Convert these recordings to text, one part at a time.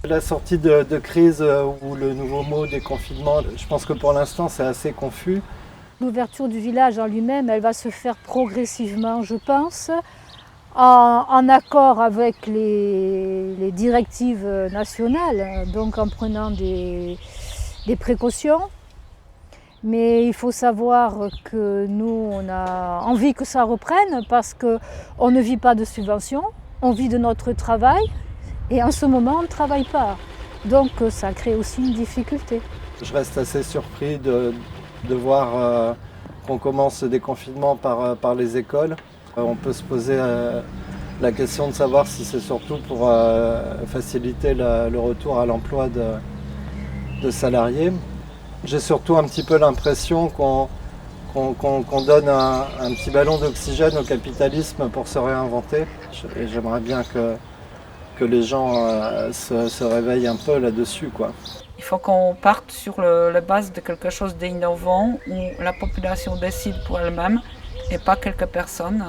La sortie de crise ou le nouveau mot déconfinement, je pense que pour l'instant c'est assez confus. L'ouverture du village en lui-même, elle va se faire progressivement, je pense, en accord avec les directives nationales, donc en prenant des précautions. Mais il faut savoir que nous, on a envie que ça reprenne parce qu'on ne vit pas de subventions, on vit de notre travail et en ce moment, on ne travaille pas. Donc ça crée aussi une difficulté. Je reste assez surpris de voir qu'on commence ce déconfinement par les écoles. On peut se poser la question de savoir si c'est surtout pour faciliter le retour à l'emploi de salariés. J'ai surtout un petit peu l'impression qu'on donne un petit ballon d'oxygène au capitalisme pour se réinventer. Et j'aimerais bien que les gens se réveillent un peu là-dessus, quoi. Il faut qu'on parte sur la base de quelque chose d'innovant où la population décide pour elle-même et pas quelques personnes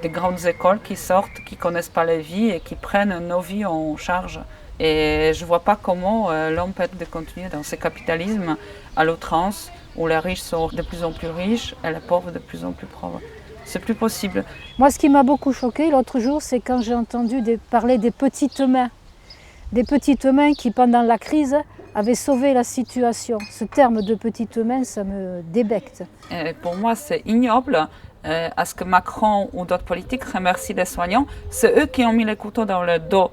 des grandes écoles qui sortent, qui ne connaissent pas la vie et qui prennent nos vies en charge. Et je ne vois pas comment l'homme peut de continuer dans ce capitalisme à l'outrance où les riches sont de plus en plus riches et les pauvres de plus en plus pauvres. C'est plus possible. Moi, ce qui m'a beaucoup choqué l'autre jour, c'est quand j'ai entendu parler des petites mains. Des petites mains qui, pendant la crise, avaient sauvé la situation. Ce terme de petites mains, ça me débecte. Et pour moi, c'est ignoble. À ce que Macron ou d'autres politiques remercient les soignants. C'est eux qui ont mis les couteaux dans le dos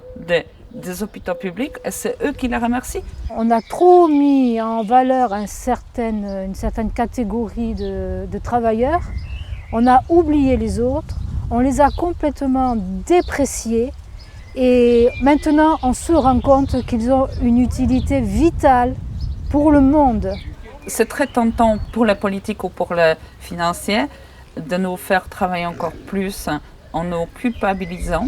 des hôpitaux publics et c'est eux qui les remercient. On a trop mis en valeur une certaine catégorie de travailleurs. On a oublié les autres, on les a complètement dépréciés et maintenant on se rend compte qu'ils ont une utilité vitale pour le monde. C'est très tentant pour les politiques ou pour les financiers de nous faire travailler encore plus en nous culpabilisant,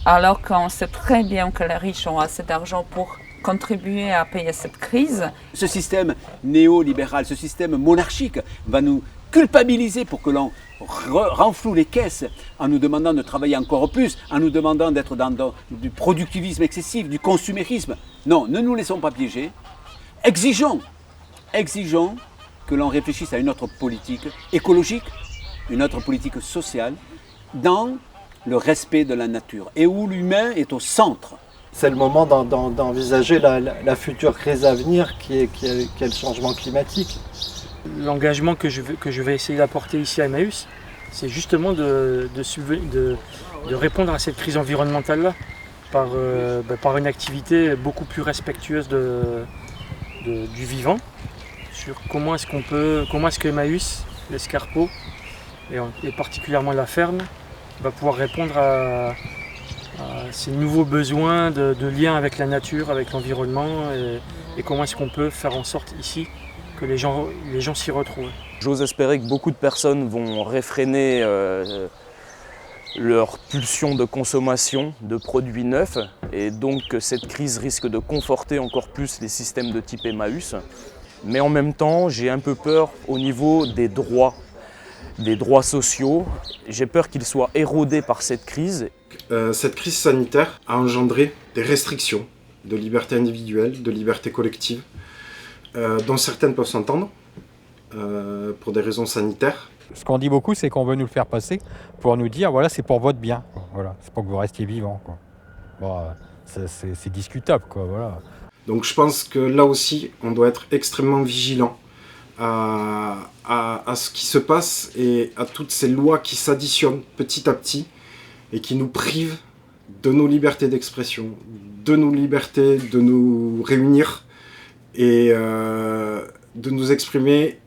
alors qu'on sait très bien que les riches ont assez d'argent pour contribuer à payer cette crise. Ce système néolibéral, ce système monarchique va nous culpabiliser pour que l'on renfloue les caisses en nous demandant de travailler encore plus, en nous demandant d'être dans du productivisme excessif, du consumérisme. Non, ne nous laissons pas piéger. Exigeons que l'on réfléchisse à une autre politique écologique, une autre politique sociale, dans le respect de la nature et où l'humain est au centre. C'est le moment d'envisager la future crise à venir qui est le changement climatique. L'engagement que je vais essayer d'apporter ici à Emmaüs, c'est justement de répondre à cette crise environnementale-là par une activité beaucoup plus respectueuse du vivant, sur comment est-ce que Emmaüs, l'escarpeau, et particulièrement la ferme, va pouvoir répondre à ces nouveaux besoins de lien avec la nature, avec l'environnement, et comment est-ce qu'on peut faire en sorte ici que les gens s'y retrouvent. J'ose espérer que beaucoup de personnes vont réfréner leur pulsion de consommation de produits neufs et donc que cette crise risque de conforter encore plus les systèmes de type Emmaüs. Mais en même temps, j'ai un peu peur au niveau des droits sociaux. J'ai peur qu'ils soient érodés par cette crise. Cette crise sanitaire a engendré des restrictions de liberté individuelle, de liberté collective, dont certaines peuvent s'entendre pour des raisons sanitaires. Ce qu'on dit beaucoup, c'est qu'on veut nous le faire passer pour nous dire voilà, c'est pour votre bien. Voilà, c'est pour que vous restiez vivant. Bon, c'est discutable, quoi. Voilà. Donc je pense que là aussi, on doit être extrêmement vigilant à ce qui se passe et à toutes ces lois qui s'additionnent petit à petit et qui nous privent de nos libertés d'expression, de nos libertés de nous réunir et de nous exprimer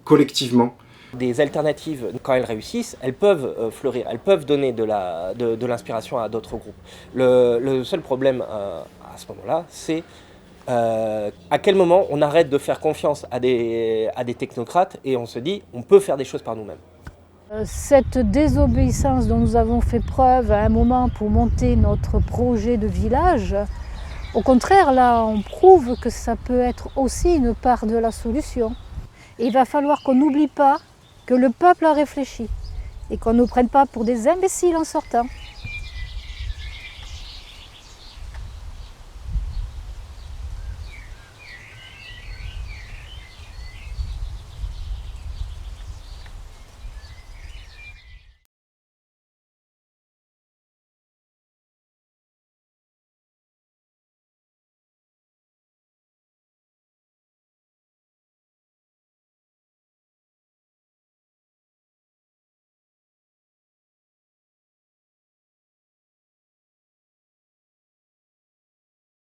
collectivement. Des alternatives, quand elles réussissent, elles peuvent fleurir, elles peuvent donner de l'inspiration à d'autres groupes. Le seul problème à ce moment-là, c'est à quel moment on arrête de faire confiance à des technocrates et on se dit on peut faire des choses par nous-mêmes. Cette désobéissance dont nous avons fait preuve à un moment pour monter notre projet de village, au contraire, là, on prouve que ça peut être aussi une part de la solution. Et il va falloir qu'on n'oublie pas que le peuple a réfléchi et qu'on ne nous prenne pas pour des imbéciles en sortant.